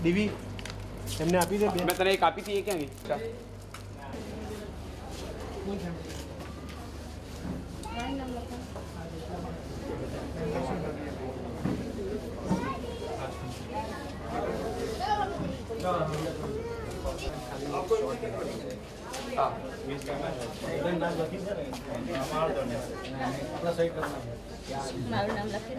દીવી એમને આપી દે. મેં તને એક આપી હતી, એ ક્યાં ગઈ? મારું નામ લખી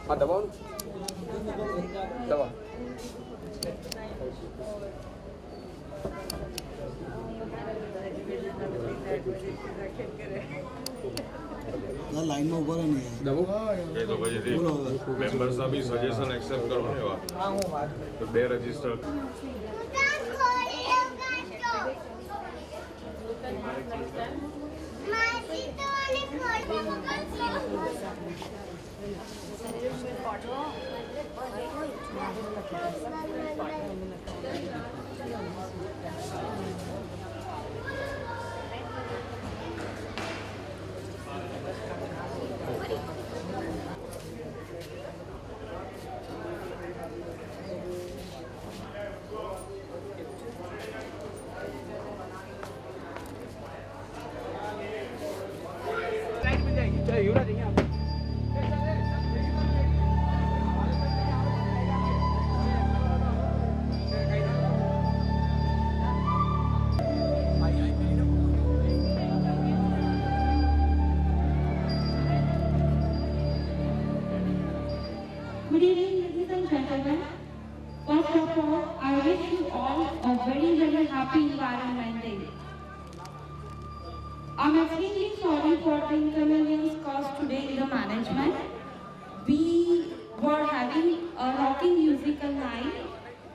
हाँ दबाओ दबा. लाइन में ऊपर नहीं है दबो. ये तो भाई मेंबर्स ना भी सजेशन एक्सेप्ट करो ने વાત તો બે register Good evening, ladies and gentlemen. First of all, I wish you all a very, very happy Environment Day. I'm extremely sorry for the inconvenience caused today in the management. We were having a rocking musical night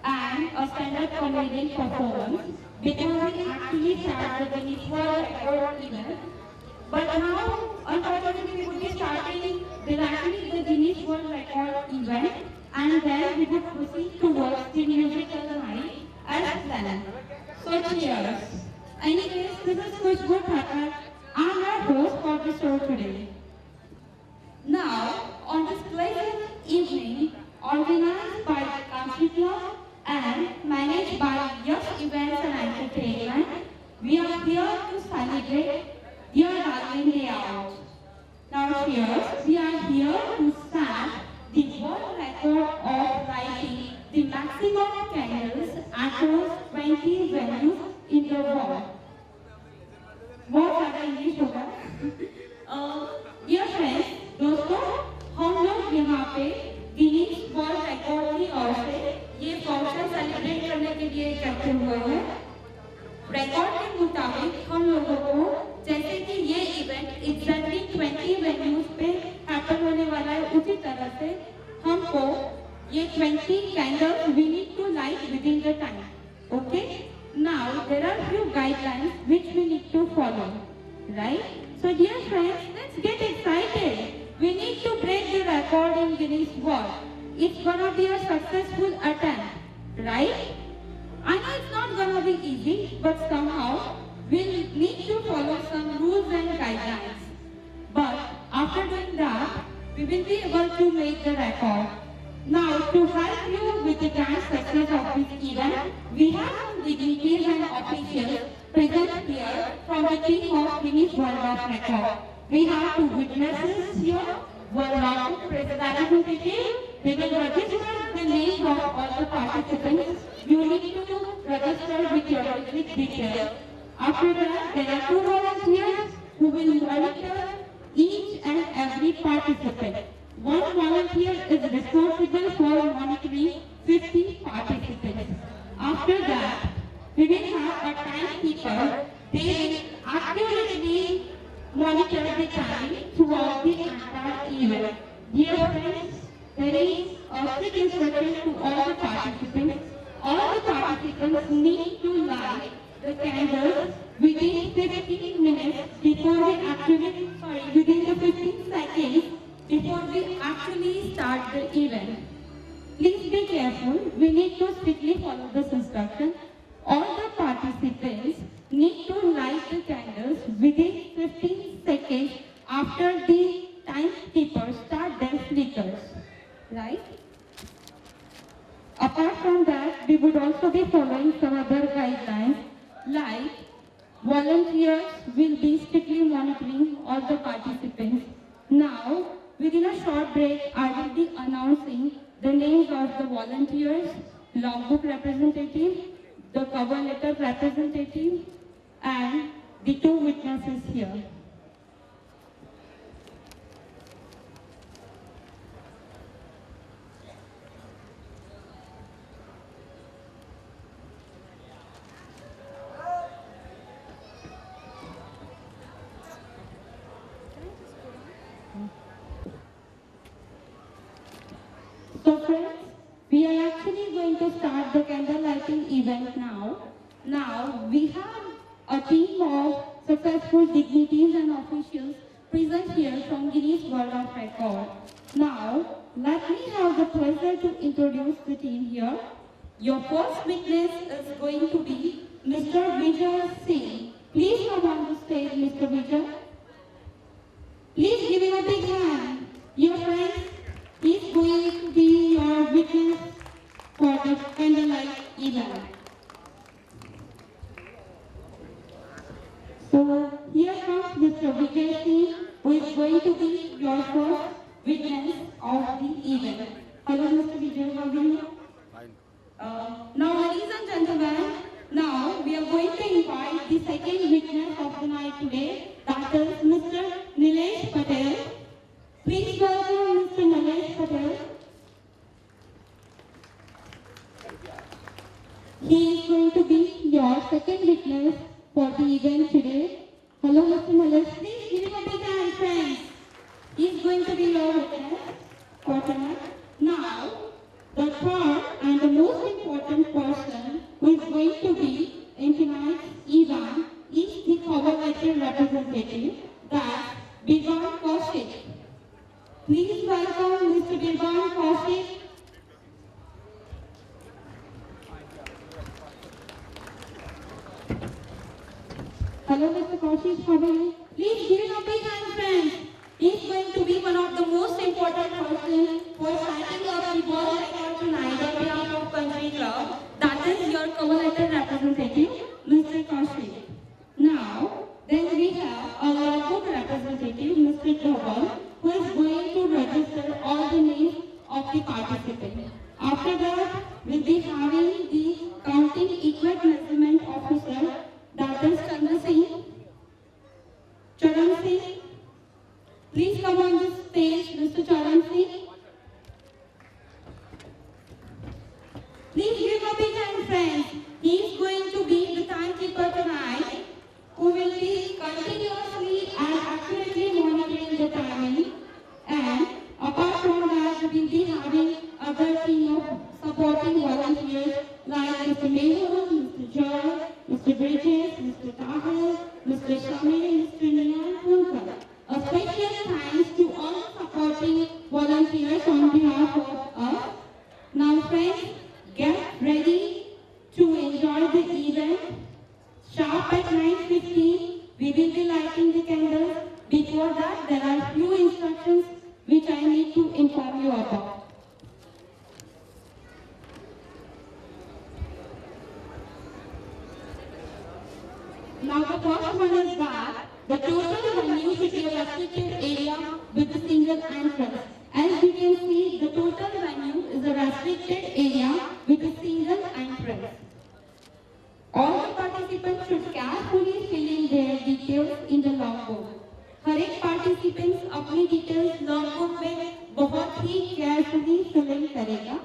and a stand-up comedian performance because we actually started the Guinness World Record event. But now, unfortunately, we would be starting directly the Guinness World Record event and then we would proceed towards the musical night as planned. So cheers. Anyways, this is Khushbu Thakur. I'm your host for the show today. Now, on this pleasant evening, organized by the Country Club and managed by Yash Events and Entertainment, we are here to celebrate Dear Darling Day Out. Now cheers, we are here to set the world record of lighting the maximum candles across 20 venues in the world. बहुत ज़्यादा English होगा. Dear friends, दोस्तों, हम लोग यहाँ पे Guinness world record की ओर से ये फंक्शन सेलिब्रेट करने के लिए इकट्ठे हुए हैं. रिकॉर्ड के मुताबिक हम लोगों को जैसे कि ये इवेंट एग्जैक्टली 20 वेन्यूज पे हैपन होने वाला है, उसी तरह से हमको ये 20 candles we need to light within the time. Okay, now there are few guidelines which we need to follow, right? So dear friends, let's get excited. We need to break the record in Guinness World. It's gonna be a successful attempt, right? I know it's not gonna be easy, but somehow we'll need to follow some rules and guidelines. But after doing that, we will be able to make the record. Now, to help you with the grand success of this event, we have some dignitaries and officials present here from the team of Guinness World Record. We have two witnesses here, one representative. They will register the names of all the participants. You need to register with your district details. After that, there are two volunteers who will monitor each and every participant. One volunteer is responsible for monitoring 50 participants. After that, we will have a timekeeper. They will accurately monitor the time throughout the entire event. Dear friends, there is a strict instruction to all the participants. All the participants need to light the candles within 15 minutes before we within the 15 seconds before we actually start the event. Please be careful. We need to strictly follow this instruction. All the participants need to light the candles within 15 seconds after the timekeepers start their flickers, right? Apart from that, we would also be following some other guidelines, like volunteers will be strictly monitoring all the participants. Now, within a short break, I will be announcing the names of the volunteers, logbook representative, the cover letter representative, and the 2 witnesses here. So friends, we are actually going to start the candle lighting event now. Now, we have a team of successful dignitaries and officials present here from Guinness World of Record. Now, let me have the pleasure to introduce the team here. Your first witness is going to be Mr. Vijay Singh. Please come on the stage, Mr. Vijay. Please give him a big hand. Your friends, he's going to be your witness for the candlelight event. So here comes Mr. Vijay Singh, who is going to be your first witness of the event. Hello, Mr. Vijay, how are you? Now, ladies and gentlemen, now we are going to invite the second witness of the night today, that is Mr. Nilesh Patel. Please welcome Mr. Nilesh Patel. He is going to be your second witness for the event today. Hello, Mr. Nilesh. Please give him a big hand, friends. He is going to be your witness for tonight. Now, the third and the most important person who is going to be in tonight's event is the cover letter representative, that's Birban Kaushik. Please welcome Mr. Birban Kaushik. Hello, Mr. Kaushik, how are you? Please give him a big hand, friends. He's going to be one of the most important persons for setting up the world record tonight on behalf of Country Club. That is your cover letter representative, Mr. Kaushik. Now, then we have a logbook representative, Mr. Dhawan, who is going to register all the names of the participants. After that, we'll be having the counting equipment measurement officer, that is Charan Singh. Charan Singh, please come on the stage, Mr. Charan Singh. Please give him a big hand, friends. He is going to be the timekeeper tonight, who will be continuously and accurately monitoring the timing. And apart from that, we will be having other team of supporting volunteers like Mr. Mehul, Mr. George, Mr. Bridges, Mr. Tahil, Mr. Shamil, Mr. Nian Punkar. A special thanks to all supporting volunteers on behalf of us. Now friends, get ready to enjoy the event. Sharp at 9:15, we will be lighting the candles. Before that, there are few instructions which I need to inform you about. Now the first one is that the total venue should be a restricted area with a single entrance. As you can see, the total venue is a restricted area with a single entrance. All the participants should carefully fill in their details in the logbook. हर एक participants अपनी details logbook में बहुत ही carefully fill in करेगा.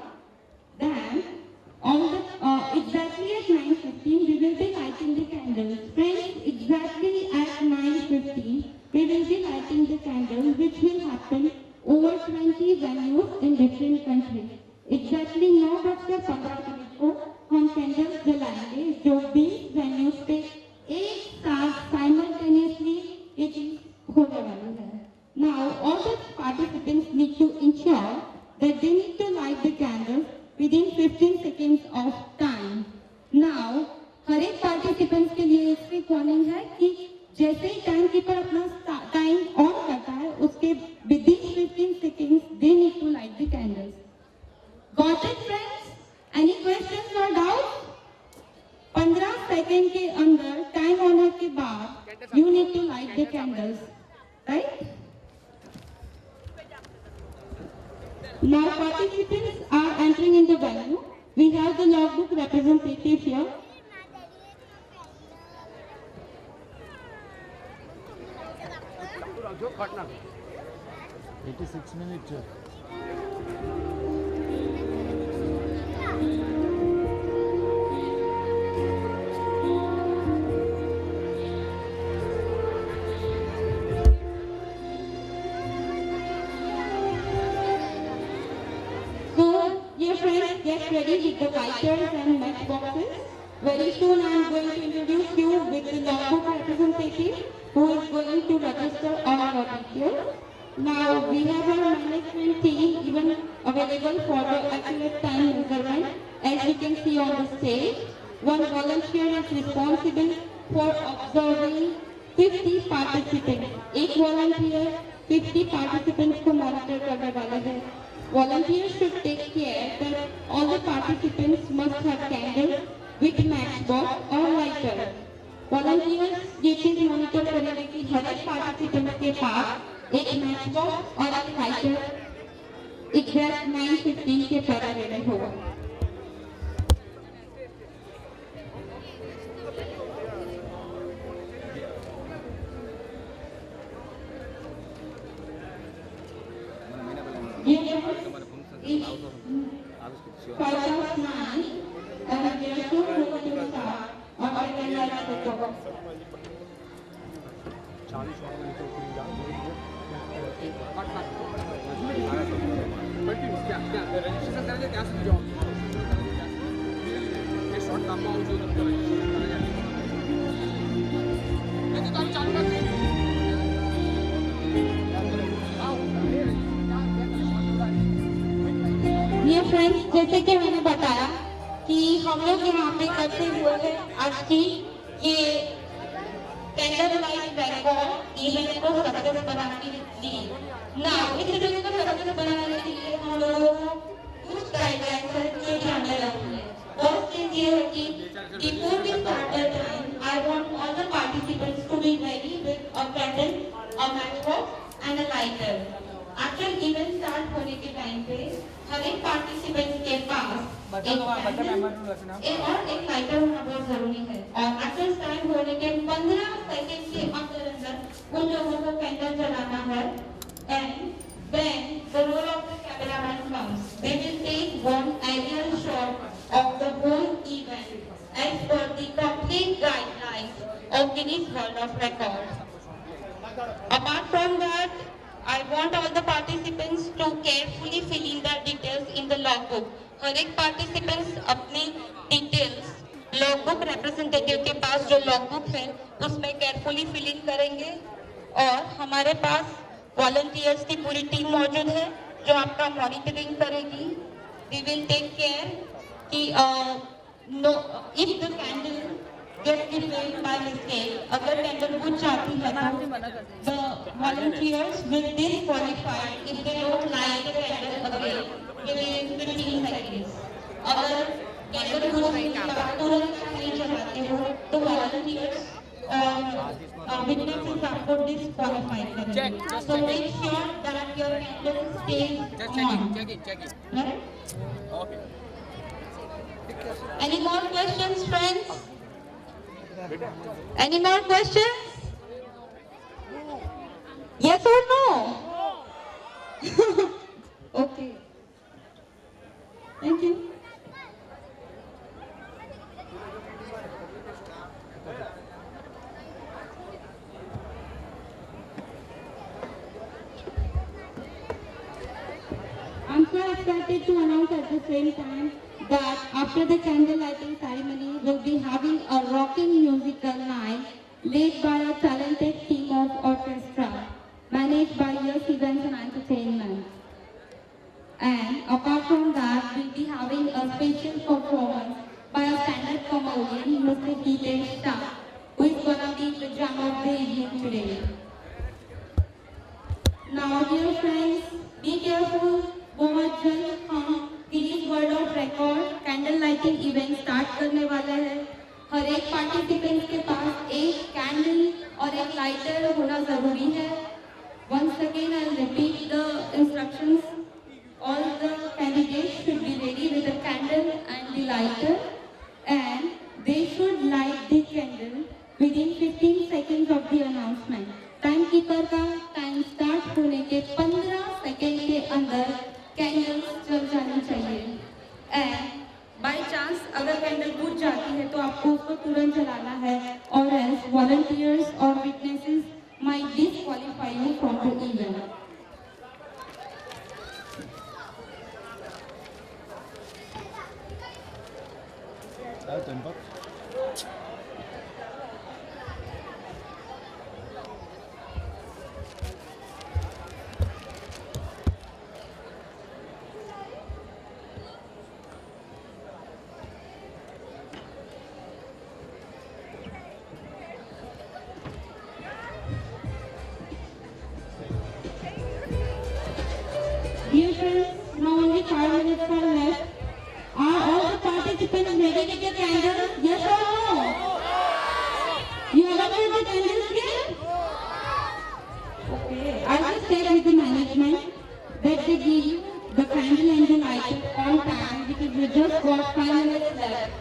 Then exactly at 9:15 we will be lighting the candles. Friends, exactly at 9:15 we will be lighting the candles, which will happen over 20 venues in different countries. Exactly 9:15 को हम candles जलाएंगे जो 20 venues पे एक साथ simultaneously ये चीज होने वाली है. Now all the participants need to ensure that they need to light the candles within 15 seconds of time. Now, हर एक participants के लिए एक warning है कि जैसे ही टाइम कीपर अपना टाइम ऑन करता है you need to light the candles, right? Now participants are entering in the venue. We have the logbook representative here. जो काटना 86 minutes. Dear friends, get ready with the lighters and matchboxes. Very soon I am going to introduce you with the logbook representative who is going to register all our details. Now we have our management team even available for the accurate time measurement. As you can see on the stage, one volunteer is responsible for observing 50 participants. एक volunteer 50 participants को monitor करने वाला है. Volunteers should take care that all the participants must have candles with matchbox or lighter. Volunteers ये चीज monitor करेंगे कि हर एक participant के पास एक matchbox और एक lighter exact 9:15 के पहले रेडी होगा. ये फ्रेंड्स, जैसे कि मैंने बताया कि हम लोग यहाँ पे करते हुए हैं आज की ये कैंडल लाइट रेकॉर्ड इवेंट को सक्सेस बनाने के लिए. ना इस इवेंट को सक्सेस बनाने के लिए हम लोगों को कुछ गाइडलाइंस जो ध्यान में रखनी है. फर्स्ट चीज ये है कि before we start the time I want all the participants to be ready with a candle, a matchbox and a lighter. After event start होने के टाइम पे हर एक पार्टिसिपेंट के पास एक लाइटर होना बहुत जरूरी है. और आफ्टर स्टार्ट होने के 15 सेकंड के अंदर अंदर उन लोगों को कैंडल जलाना है. And when the role of the cameraman comes, they will take one ideal shot of the whole event as per the complete guidelines of Guinness world of records. Apart from that, I want all the participants to carefully fill in the details in the logbook. हर एक participants अपनी details logbook representative के पास जो logbook है उसमें carefully fill in करेंगे. और हमारे पास volunteers की पूरी टीम मौजूद है जो आपका monitoring करेगी. We will take care कि if the candle gets deflated by mistake, अगर कैंडल बुझ जाती है तो the volunteers will disqualify if they don't light the candle again within 15 seconds. अगर कैंडल बुझने के बाद तुरंत नहीं जलाते हो तो volunteers और witnesses आपको disqualify करेंगे. So make sure that your candle stays on. Right? Okay. Any more questions, friends? Any more questions? Yes or no? Okay. Thank you. I'm so excited to announce at the same time that after the candle lighting ceremony, we'll be having a rocking musical night led by a talented team of orchestra, managed by Yes Events and Entertainment. And apart from that, we'll be having a special performance by a stand-up comedian, Mr. Hitesh Shah, who is gonna be the gem of the evening today. Now, dear friends, be careful. बहुत जल्द हम Guinness world of record candle lighting event start करने वाला है. हर एक participant के पास एक candle और एक लाइटर होना जरूरी है। Once again, I'll repeat the instructions. All the candidates should be ready with a candle and the lighter, and they should light the candle within 15 seconds of the announcement. Time keeper का time start होने के 15 second के अंदर candles जल जानी चाहिए। And by chance अगर candle बुझ जाती है तो आपको उसको तुरंत जलाना है, और एल्स वॉलंटियर्स और witnesses might disqualify you from the event. Dear friends, now only 5 minutes are left. Are all the participants ready with their candles? Yes or no? You haven't lit the candles yet? Okay. I'll just check with the management that they give you the candle and the lighter on time, because we just got 5 minutes left.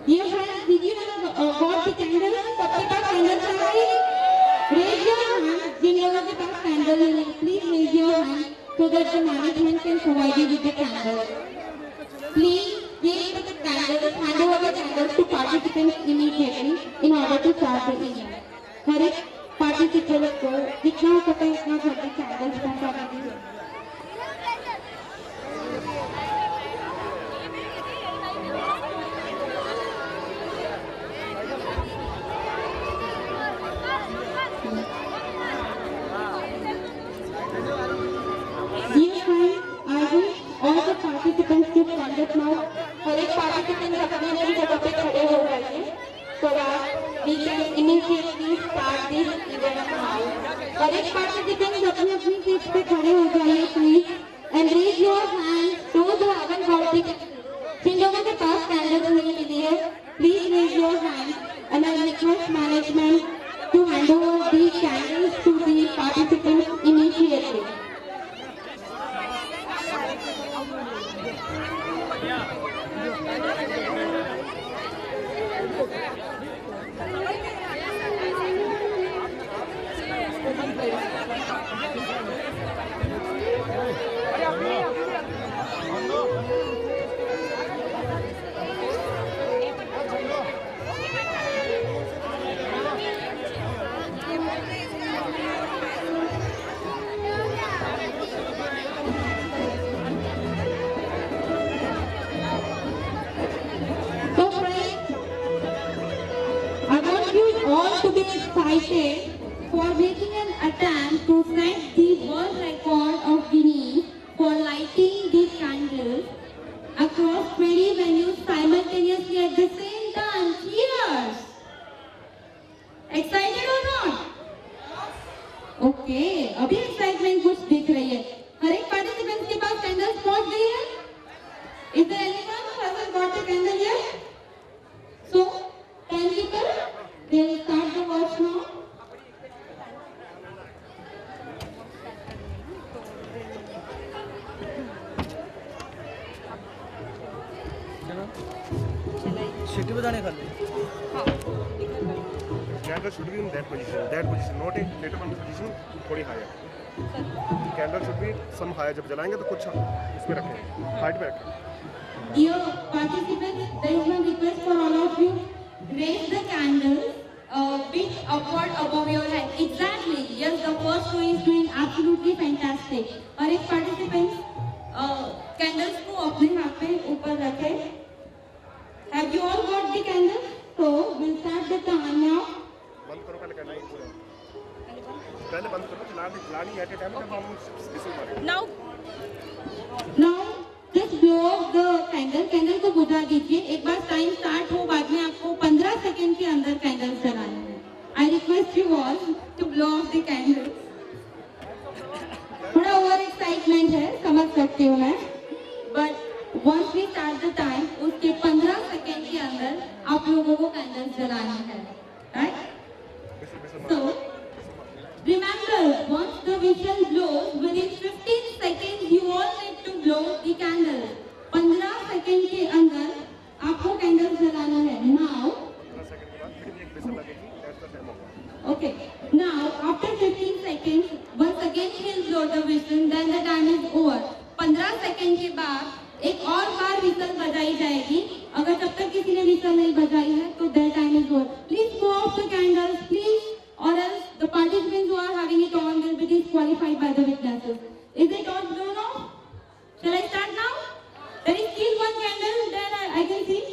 Dear friends, did you got the candles? सबके पास candles है? Raise your hand. जिन लोगों के पास candle है, please raise your hand so that the management can provide you with the candles. Please give the candles, hand over the candles to participants immediately in order to start the event. हर एक participant को जितना हो सके उतना जल्दी candles पहुंचा दीजिए। All the participants to stand up now. हर एक participant अपनी अपनी जगह पे खड़े हो जाइए, so that we can immediately start this event now. हर एक participant अपनी अपनी सीट पे खड़े हो जाइए please, and raise your hand those who haven't got the candles. जिन लोगों के पास candles नहीं मिली है, please raise your hand, and I request management to hand over the candles to the participants immediately. Excited for making an attempt to set the world record of Guinness for lighting the candles across 20 venues simultaneously at the same time. Cheers! Excited or not? Okay, अभी excitement कुछ दिख रही है। हर एक participant के पास candles पहुंच गई है? Is there anyone who hasn't got the candle yet? So, timekeeper, they will start the watch now. City बताने कर ले। Candle should be in that position, not a later one position, थोड़ी higher. Candle should be some high, जब जलाएंगे तो कुछ इसमें रखें, हाइट पे रखें. Dear participants, there is one request for all of you. Raise the candles bit upward above your head. Exactly. Yes, the first row is doing absolutely fantastic. और एक participant candles को अपने हाथ पे ऊपर रखे. Have you all got the candles? So we'll start the time now. बंद करो पहले कैंडल पूरा. पहले बंद करो, जलानी है टाइम जब हम विसल मारेंगे. Now just blow off the candle. Candle को बुझा दीजिए. एक बार टाइम स्टार्ट हो, बाद में आपको 15 सेकंड के अंदर कैंडल जलानी है. I request you all to blow off the candles. थोड़ा ओवर एक्साइटमेंट है, समझ सकती हूँ मैं. But once we start the time, उसके 15 सेकंड के अंदर आप लोगों को कैंडल जलानी है. Right? So remember, once the whistle blows, within 15 seconds you all need to blow the candle. 15 second के अंदर आपको कैंडल जलाना है. Now, 15 सेकंड के बाद फिर एक विसल लगेगी. दैट्स द टाइम होगा. okay. Now, after 15 seconds, once again he'll blow the whistle. Then the time is over. 15 second के बाद एक और बार विसल बजाई जाएगी. अगर तब तक किसी ने विसल नहीं बजाई है, तो that time is over. Please blow off the candles, please. Or else the participants who are having it on will be disqualified by the witnesses. Is it all blown off? Shall I start now? There is still one candle there, I can see.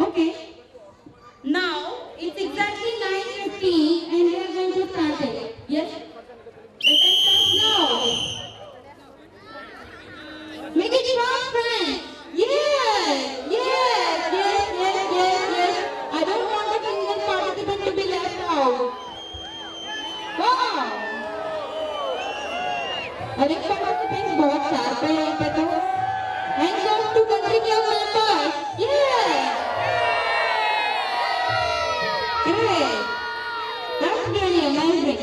Okay. Now it's exactly 9:15 and we are going to start it. Yes? The time starts now. Make it fast, friends. Yes! Yes! Yes! Yes! Yes! Yes! I don't want the single participant to be left out. Wow! अरे participants बहुत sharp है यहाँ पे तो. Hands off to country club members. Yeah! Great! That's really amazing.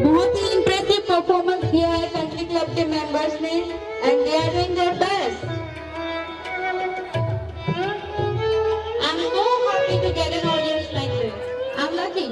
बहुत ही impressive performance किया है country club के members ने, and they are doing their best. I'm so happy to get an audience like this. I'm lucky.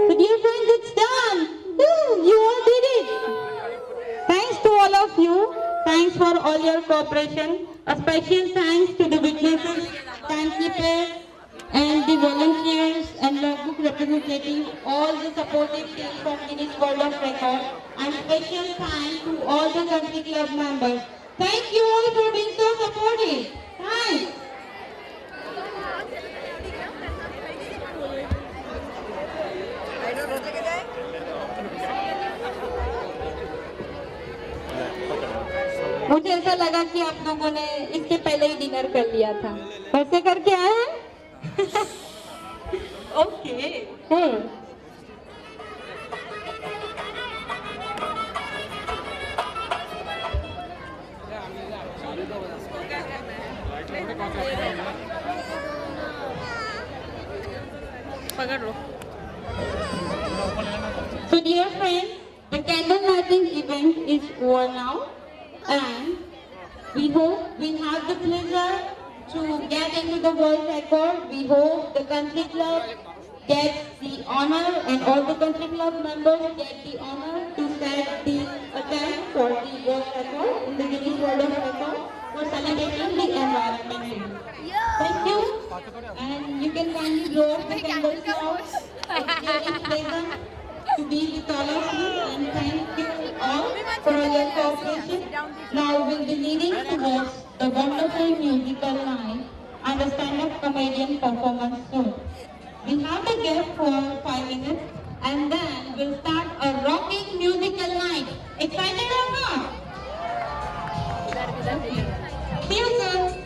So dear friends, it's done. Woo, you all did it. Thanks to all of you. Thanks for all your cooperation. A special thanks to the witnesses, timekeepers, and the volunteers and logbook representatives, all the supportive team from Guinness World of Records, and special thanks to all the country club members. Thank you all for being so supportive. Thanks. मुझे ऐसा लगा कि आप लोगों ने इसके पहले ही dinner कर लिया था. वैसे करके आए हैं? Okay. So dear friends, the candle lighting event is over now, and we hope we'll have the pleasure to get into the world record. We hope the country club gets the honor and all the country club members get the honor to set the attempt for the world record in the Guinness World of Records for celebrating the environment day. Thank you, and you can kindly blow off the candles now. It's really pleasant to be with all of you, and thank you all for your cooperation. Now we'll be leading towards the wonderful musical night and a stand-up comedian performance soon. We'll have the guest for 5 minutes, and then we'll start a rocking musical night. Excited or not? See you soon.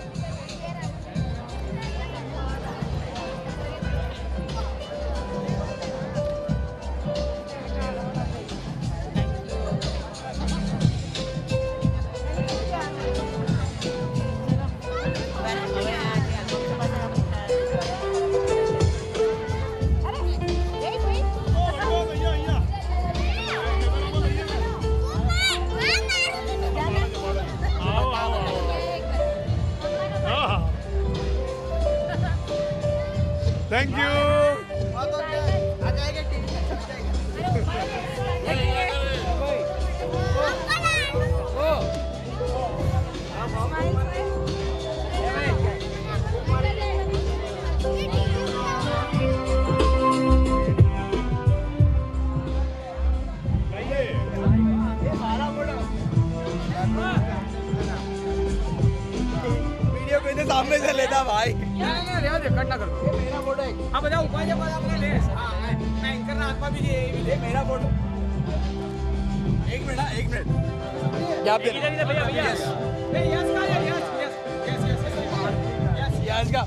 બધા ઉભા છે બધા આપણે લે હા मैं anchor ના હાથમાં બી ये मेरा फोटो एक मिनट गैप दे इधर भैया भैया यस का यस का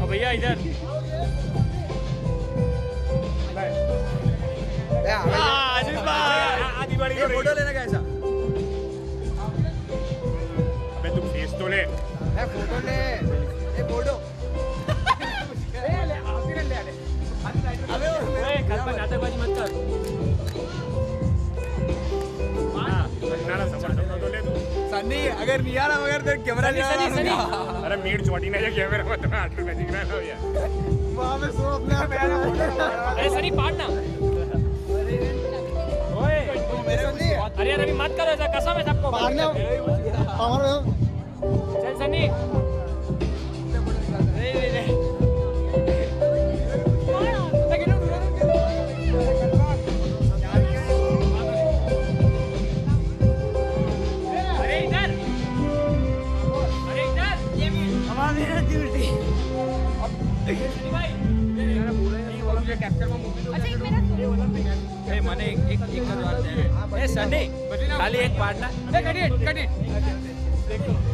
भैया इधर आशीष भाई आदि बड़ी फोटो लेना कैसा अबे तू फेस तो ले फोटो ले ये फोटो ले अबे कल पर नाटकबाजी मत कर नाला समझ तो ले तू सनी अगर नहीं आ रहा मगर तेरे कैमरा नहीं सनी अरे मीट चोटी नहीं है कैमरा मत ना आटू नजीक ना हो यार वहां पे सो अपने आप मेरा फोटो अरे सनी पाट ना ओए मेरे सनी अरे यार अभी मत करो ऐसा कसम है सबको मारना हमारा चल सनी रे મને એક જ વાત છે એ સની ખાલી એક પાર્ટ ના કટ ઇટ